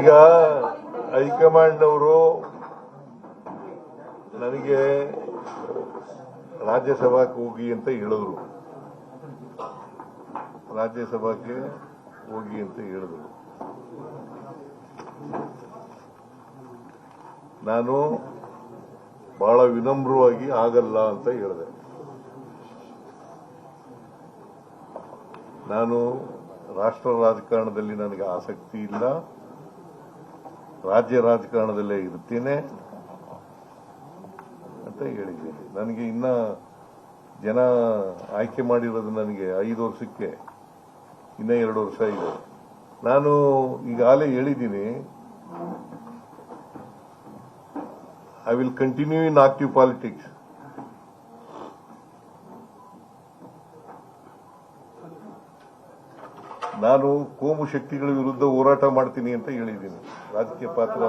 ಈಗ ಹೈಕಮಾಂಡ್ನವರು ನನಗೆ ರಾಜ್ಯಸಭಾಕ್ಕೆ ಹೋಗಿ ಅಂತ ಹೇಳಿದ್ರು. ರಾಜ್ಯಸಭಾಕ್ಕೆ ಹೋಗಿ ಅಂತ ಹೇಳಿದ್ರು. ನಾನು ಬಹಳ ವಿನಮ್ರವಾಗಿ ಆಗಲ್ಲ ಅಂತ ಹೇಳಿದೆ. ನಾನು ರಾಷ್ಟ್ರ ರಾಜಕಾರಣದಲ್ಲಿ ನನಗೆ ಆಸಕ್ತಿ ಇಲ್ಲ, ರಾಜ್ಯ ರಾಜಕಾರಣದಲ್ಲೇ ಇರ್ತೀನಿ ಅಂತ ಹೇಳಿದ್ದೀನಿ. ನನಗೆ ಇನ್ನ ಜನ ಆಯ್ಕೆ ಮಾಡಿರೋದು ನನಗೆ 5 ವರ್ಷಕ್ಕೆ, ಇನ್ನ 2 ವರ್ಷ ಇದೆ. ನಾನು ಈಗಾಗಲೇ ಹೇಳಿದ್ದೀನಿ, I will continue in active politics. ನಾನು ಕೋಮು ಶಕ್ತಿಗಳ ವಿರುದ್ಧ ಹೋರಾಟ ಮಾಡ್ತೀನಿ ಅಂತ ಹೇಳಿದ್ದೀನಿ. ರಾಜಕೀಯ ಪಾತ್ರ